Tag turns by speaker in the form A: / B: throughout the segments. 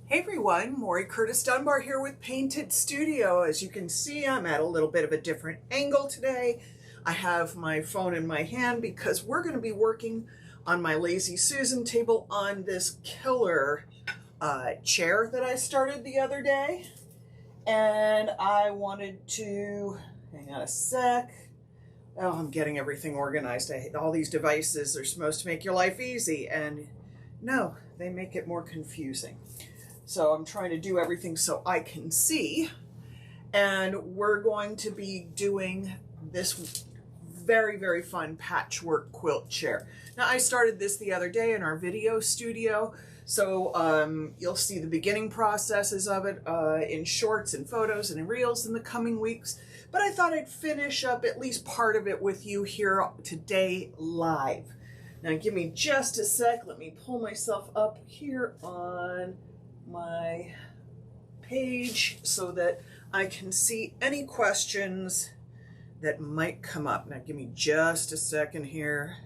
A: Hey everyone, Maury Curtis Dunbar here with Painted Studio. As you can see, I'm at a little bit of a different angle today. I have my phone in my hand because we're going to be working on my Lazy Susan table on this killer chair that I started the other day. And I wanted to, hang on a sec. Oh, I'm getting everything organized. All these devices are supposed to make your life easy, and no, they make it more confusing. So I'm trying to do everything so I can see. And we're going to be doing this very, very fun patchwork quilt chair. Now, I started this the other day in our video studio. So you'll see the beginning processes of it in shorts and photos and in reels in the coming weeks. But I thought I'd finish up at least part of it with you here today live. Now, give me just a sec. Let me pull myself up here on my page so that I can see any questions that might come up. Now give me just a second here.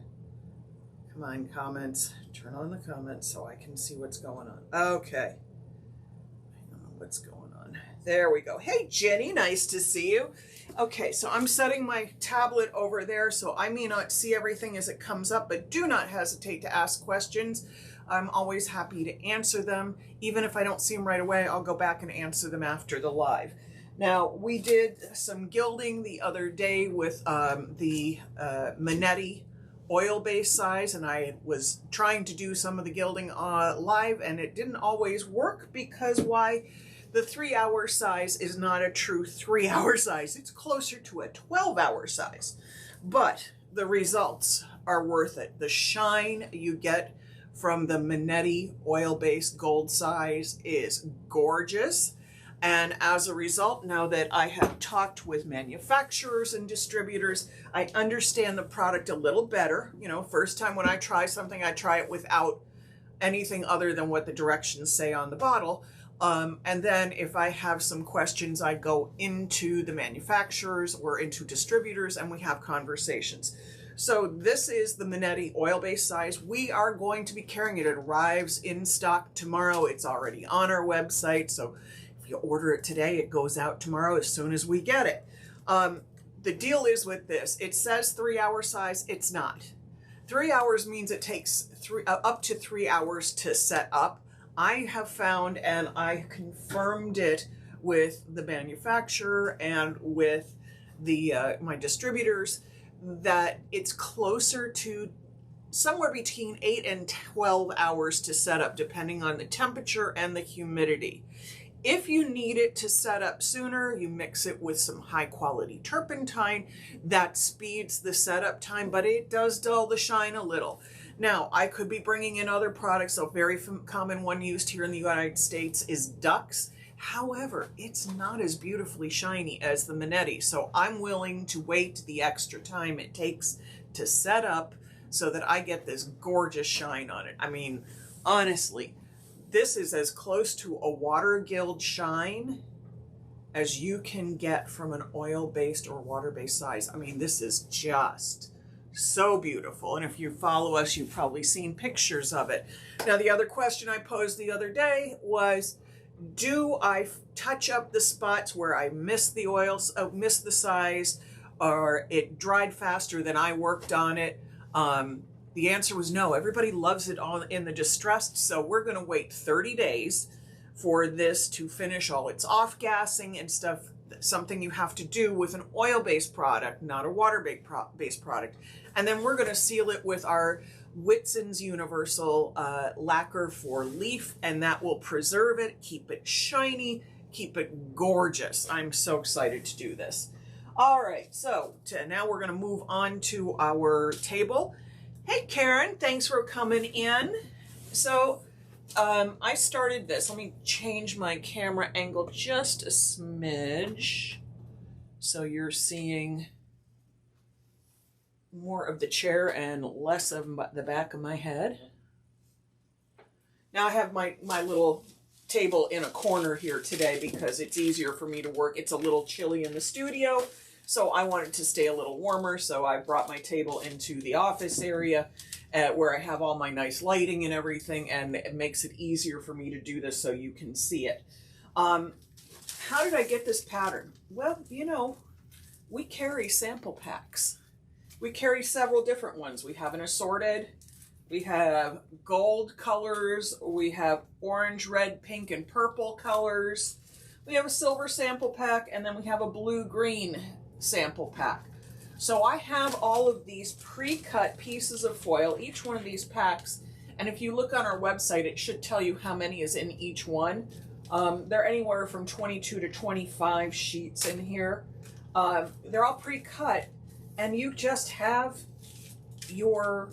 A: Come on, comments. Turn on the comments so I can see what's going on. Okay. I don't know what's going on. There we go. Hey Jenny, nice to see you. Okay, so I'm setting my tablet over there so I may not see everything as it comes up, but do not hesitate to ask questions. I'm always happy to answer them. Even if I don't see them right away, I'll go back and answer them after the live. Now, we did some gilding the other day with the Manetti oil-based size, and I was trying to do some of the gilding live, and it didn't always work because why? The 3-hour size is not a true 3-hour size. It's closer to a 12-hour size, but the results are worth it. The shine you get from the Manetti oil-based gold size is gorgeous. And as a result, now that I have talked with manufacturers and distributors, I understand the product a little better. You know, first time when I try something, I try it without anything other than what the directions say on the bottle. And then if I have some questions, I go into the manufacturers or into distributors and we have conversations. So this is the Manetti oil-based size. We are going to be carrying it. It arrives in stock tomorrow. It's already on our website. So if you order it today, it goes out tomorrow as soon as we get it. The deal is with this, it says 3-hour size. It's not. 3 hours means it takes up to 3 hours to set up. I have found, and I confirmed it with the manufacturer and with the my distributors, that it's closer to somewhere between 8 and 12 hours to set up, depending on the temperature and the humidity. If you need it to set up sooner, you mix it with some high quality turpentine. That speeds the setup time, but it does dull the shine a little. Now, I could be bringing in other products. A very common one used here in the United States is Dux. However, it's not as beautifully shiny as the Manetti, so I'm willing to wait the extra time it takes to set up so that I get this gorgeous shine on it. I mean, honestly, this is as close to a water gild shine as you can get from an oil-based or water-based size. I mean, this is just so beautiful. And if you follow us, you've probably seen pictures of it. Now, the other question I posed the other day was, do I touch up the spots where I missed the oils, missed the size, or it dried faster than I worked on it? The answer was no. Everybody loves it in the distressed, so we're going to wait 30 days for this to finish all its off-gassing and stuff, something you have to do with an oil-based product, not a water-based product. And then we're going to seal it with our Whitson's Universal lacquer for leaf, and that will preserve it, keep it shiny, keep it gorgeous. I'm so excited to do this. All right, so now we're going to move on to our table. Hey Karen, thanks for coming in. So I started this. Let me change my camera angle just a smidge so you're seeing more of the chair and less of the back of my head. Now I have my little table in a corner here today because it's easier for me to work. It's a little chilly in the studio, so I wanted to stay a little warmer, so I brought my table into the office area. where I have all my nice lighting and everything, and it makes it easier for me to do this so you can see it. How did I get this pattern? Well, you know, we carry sample packs. We carry several different ones. We have an assorted, we have gold colors, we have orange, red, pink, and purple colors. We have a silver sample pack, and then we have a blue-green sample pack. So I have all of these pre-cut pieces of foil, each one of these packs, and if you look on our website, it should tell you how many is in each one. They're anywhere from 22 to 25 sheets in here. They're all pre-cut, and you just have your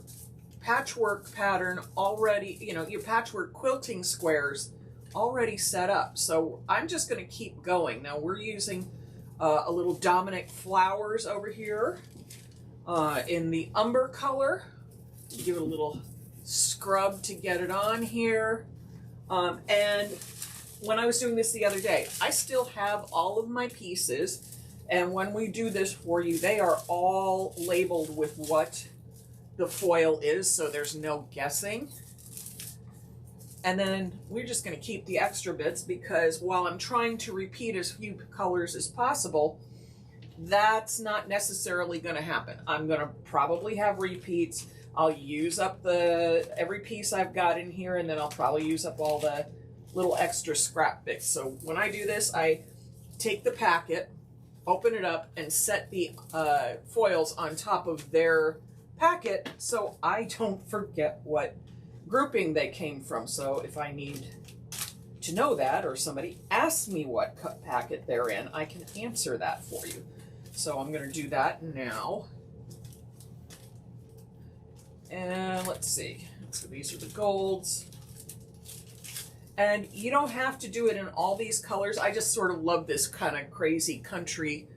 A: patchwork pattern already, you know, your patchwork quilting squares already set up. So I'm just going to keep going. Now we're using a little Dominic flowers over here in the umber color. Give it a little scrub to get it on here. And when I was doing this the other day, I still have all of my pieces, and when we do this for you, they are all labeled with what the foil is, so there's no guessing. And then we're just going to keep the extra bits, because while I'm trying to repeat as few colors as possible, that's not necessarily going to happen. I'm going to probably have repeats. I'll use up every piece I've got in here, and then I'll probably use up all the little extra scrap bits. So when I do this, I take the packet, open it up, and set the foils on top of their packet so I don't forget what grouping they came from. So if I need to know that, or somebody asks me what packet they're in, I can answer that for you. So I'm going to do that now. And let's see. So these are the golds. And you don't have to do it in all these colors. I just sort of love this kind of crazy country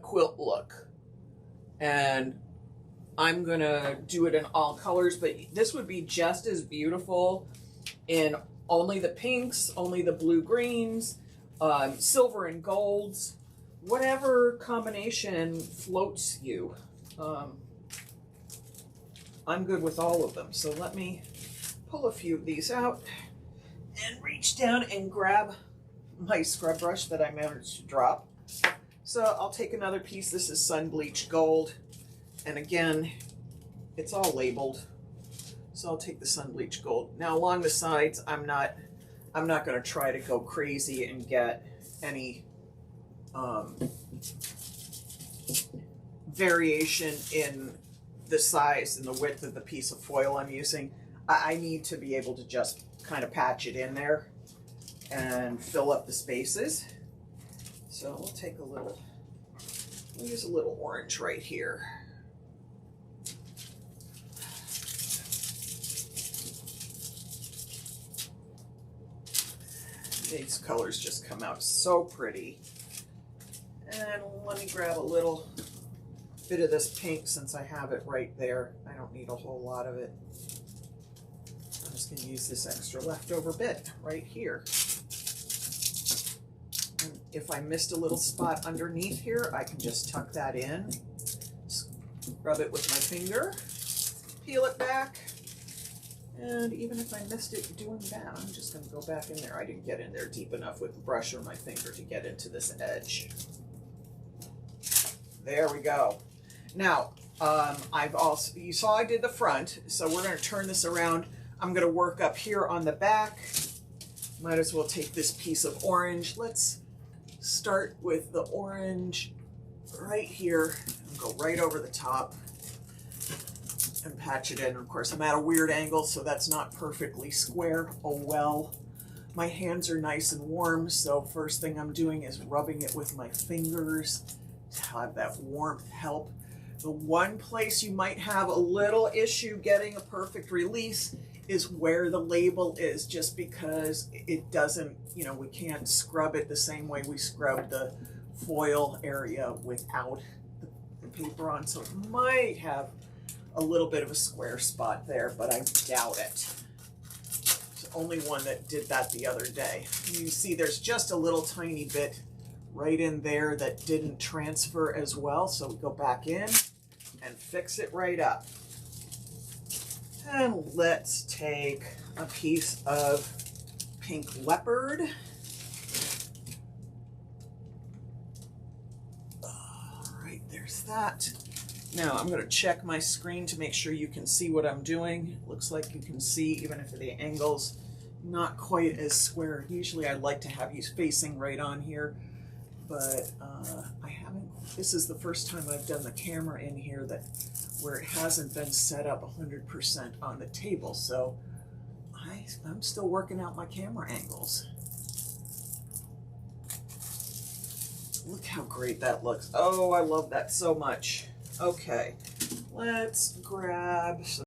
A: quilt look. And I'm going to do it in all colors, but this would be just as beautiful in only the pinks, only the blue-greens, silver and golds, whatever combination floats you. I'm good with all of them. So let me pull a few of these out and reach down and grab my scrub brush that I managed to drop. So I'll take another piece. This is sun bleached gold. And again, it's all labeled. So I'll take the sun bleached gold. Now along the sides, I'm not going to try to go crazy and get any variation in the size and the width of the piece of foil I'm using. I need to be able to just kind of patch it in there and fill up the spaces. So we'll take a little, we'll use a little orange right here. These colors just come out so pretty. And let me grab a little bit of this pink since I have it right there. I don't need a whole lot of it. I'm just going to use this extra leftover bit right here. And if I missed a little spot underneath here, I can just tuck that in, rub it with my finger, peel it back. And even if I missed it doing that, I'm just going to go back in there. I didn't get in there deep enough with the brush or my finger to get into this edge. There we go. Now, you saw I did the front, so we're going to turn this around. I'm going to work up here on the back. Might as well take this piece of orange. Let's start with the orange right here and go right over the top and patch it in. Of course, I'm at a weird angle, so that's not perfectly square. Oh well. My hands are nice and warm, so first thing I'm doing is rubbing it with my fingers to have that warmth help. The one place you might have a little issue getting a perfect release is where the label is, just because it doesn't, you know, we can't scrub it the same way we scrub the foil area without the paper on, so it might have a little bit of a square spot there, but I doubt it. It's the only one that did that the other day. You see there's just a little tiny bit right in there that didn't transfer as well, so we go back in and fix it right up. And let's take a piece of pink leopard. All right, there's that. Now I'm going to check my screen to make sure you can see what I'm doing. It looks like you can see, even if the angle's not quite as square. Usually I like to have you facing right on here, but I haven't. This is the first time I've done the camera in here where it hasn't been set up 100% on the table, so I'm still working out my camera angles. Look how great that looks. Oh, I love that so much. Okay, let's grab some